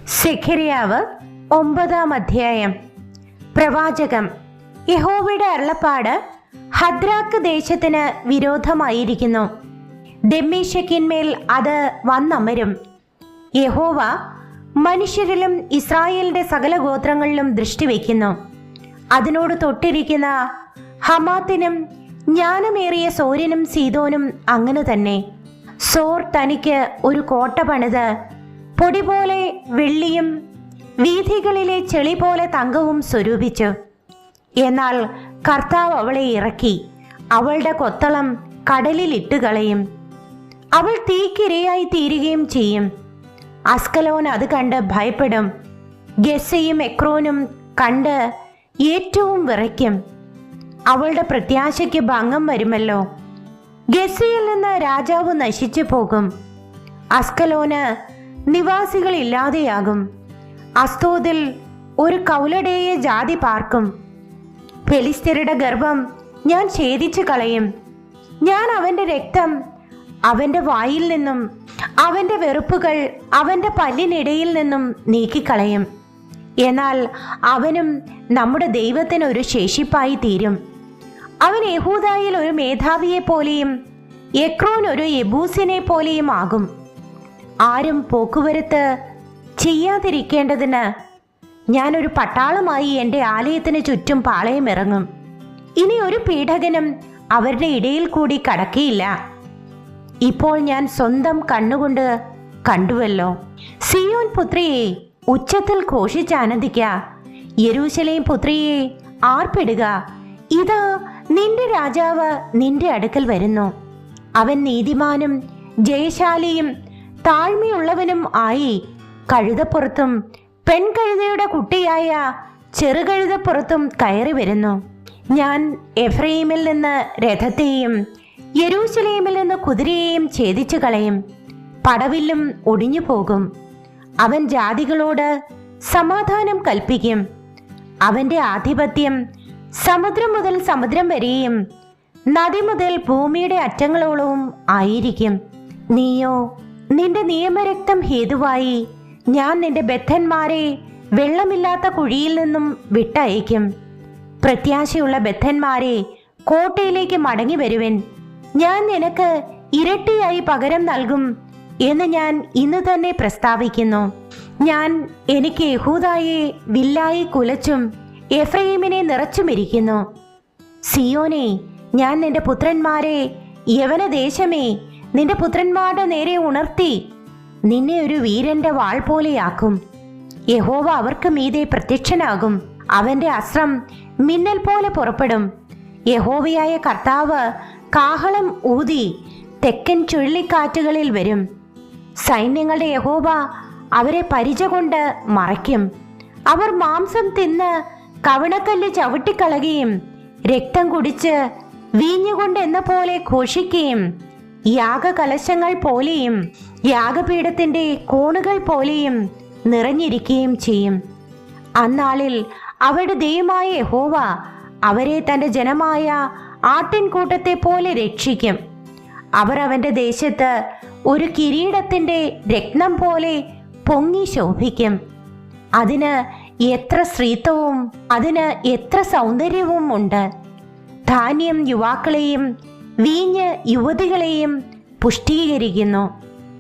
സെഖര്യാവ് 9 അധ്യായം. പ്രവാചകം. യഹോവയുടെ അരുളപ്പാട് ഹദ്രാക്ക് ദേശത്തിന് വിരോധമായിരിക്കുന്നു. ദമ്മേശക്കിന്മേൽ അത് വന്നമരും. യഹോവ മനുഷ്യരിലും ഇസ്രായേലിന്റെ സകല ഗോത്രങ്ങളിലും ദൃഷ്ടി വയ്ക്കുന്നു. അതിനോട് തൊട്ടിരിക്കുന്ന ഹമാത്തിനും ജ്ഞാനമേറിയ സോരിനും സീദോനും അങ്ങനെ തന്നെ. സോർ തനിക്ക് ഒരു കോട്ട പണിത് പൊടി പോലെ വെള്ളിയും വീഥികളിലെ ചെളി പോലെ തങ്കവും സ്വരൂപിച്ചു. എന്നാൽ കർത്താവ് അവളെ ഇറക്കി അവളുടെ കൊത്തളം കടലിൽ ഇട്ടുകളയും. അവൾ തീക്കിരയായി തീരുകയും ചെയ്യും. അസ്കലോൻ അത് കണ്ട് ഭയപ്പെടും. ഗസ്സയും എക്രോനും കണ്ട് ഏറ്റവും വിറയ്ക്കും. അവളുടെ പ്രത്യാശയ്ക്ക് ഭംഗം വരുമല്ലോ. ഗസ്സയിൽ നിന്ന് രാജാവ് നശിച്ചു പോകും. അസ്കലോന് നിവാസികൾ ഇല്ലാതെയാകും. അസ്തോദിൽ ഒരു കൗലടേയ ജാതി പാർക്കും. ഫെലിസ്ത്യരുടെ ഗർഭം ഞാൻ ഛേദിച്ചു കളയും. ഞാൻ അവന്റെ രക്തം അവന്റെ വായിൽ നിന്നും അവന്റെ വെറുപ്പുകൾ അവന്റെ പല്ലിനിടയിൽ നിന്നും നീക്കിക്കളയും. എന്നാൽ അവനും നമ്മുടെ ദൈവത്തിന് ഒരു ശേഷിപ്പായി തീരും. അവൻ യഹൂദായിൽ ഒരു മേധാവിയെ പോലെയും എക്രോൻ ഒരു യെബൂസിനെ പോലെയും ആകും. ആരും പോക്കുവരത്ത് ചെയ്യാതിരിക്കേണ്ടതിന് ഞാനൊരു പട്ടാളമായി എൻ്റെ ആലയത്തിന് ചുറ്റും പാളയമിറങ്ങും. ഇനി ഒരു പീഡകനും അവരുടെ ഇടയിൽ കൂടി കടക്കിയില്ല. ഇപ്പോൾ ഞാൻ സ്വന്തം കണ്ണുകൊണ്ട് കണ്ടുവല്ലോ. സിയോൻ പുത്രിയെ ഉച്ചത്തിൽ ഘോഷിച്ചാനന്ദിക്ക. യെരൂശലേം പുത്രിയെ ആർപ്പിടുക. ഇതാ നിന്റെ രാജാവ് നിന്റെ അടുക്കൽ വരുന്നു. അവൻ നീതിമാനും ജയശാലിയും താഴ്മയുള്ളവനും ആയി കഴുതപ്പുറത്തും പെൺകഴുതയുടെ കുട്ടിയായ ചെറുകഴുതപ്പുറത്തും കയറി വരുന്നു. ഞാൻ എഫ്രൈമിൽ നിന്ന് രഥത്തെയും യെരൂശലേമിൽ നിന്ന് കുതിരയെയും ഛേദിച്ചു കളയും. പടവില്ലും ഒടിഞ്ഞു പോകും. അവൻ ജാതികളോട് സമാധാനം കൽപ്പിക്കും. അവന്റെ ആധിപത്യം സമുദ്രം മുതൽ സമുദ്രം വരെയും നദി മുതൽ ഭൂമിയുടെ അറ്റങ്ങളോളവും ആയിരിക്കും. നീയോ നിന്റെ നിയമരക്തം ഹേതുവായി ഞാൻ നിന്റെ ബദ്ധന്മാരെ വെള്ളമില്ലാത്ത കുഴിയിൽ നിന്നും വിട്ടയക്കും. പ്രത്യാശയുള്ള ബദ്ധന്മാരെ കോട്ടയിലേക്ക് മടങ്ങി വരുവൻ. ഞാൻ നിനക്ക് ഇരട്ടിയായി പകരം നൽകും എന്ന് ഞാൻ ഇന്ന് തന്നെ പ്രസ്താവിക്കുന്നു. ഞാൻ എനിക്ക് യഹൂദായെ വില്ലായി കുലച്ചും എഫ്രൈമിനെ നിറച്ചുമിരിക്കുന്നു. സിയോനെ, ഞാൻ നിന്റെ പുത്രന്മാരെ, യവനദേശമേ, നിന്റെ പുത്രന്മാരുടെ നേരെ ഉണർത്തി നിന്നെ ഒരു വീരന്റെ വാൾ പോലെയാക്കും. യഹോവ അവർക്ക് മീതെ പ്രത്യക്ഷനാകും. അവന്റെ അസ്ത്രം മിന്നൽ പോലെ പുറപ്പെടും. യഹോവയായ കർത്താവ് കാഹളം ഊതി തെക്കൻ ചുഴലിക്കാറ്റുകളിൽ വരും. സൈന്യങ്ങളുടെ യഹോവ അവരെ പരിച കൊണ്ട് മറയ്ക്കും. അവർ മാംസം തിന്ന് കവണക്കല്ല് ചവിട്ടിക്കളയുകയും രക്തം കുടിച്ച് വീഞ്ഞുകൊണ്ട് എന്ന പോലെ ഘോഷിക്കുകയും യാഗകലശങ്ങൾ പോലെയും യാഗപീഠത്തിന്റെ കോണുകൾ പോലെയും നിറഞ്ഞിരിക്കുകയും ചെയ്യും. അന്നാളിൽ അവരുടെ ദൈവമായ യഹോവ അവരെ തന്റെ ജനമായ ആട്ടിൻകൂട്ടത്തെ പോലെ രക്ഷിക്കും. അവർ അവന്റെ ദേശത്ത് ഒരു കിരീടത്തിന്റെ രത്നം പോലെ പൊങ്ങി ശോഭിക്കും. അതിന് എത്ര സ്ത്രീത്വവും അതിന് എത്ര സൗന്ദര്യവും ഉണ്ട്. ധാന്യം യുവാക്കളെയും വീഞ്ഞ് യുവതികളെയും പുഷ്ടീകരിക്കുന്നു.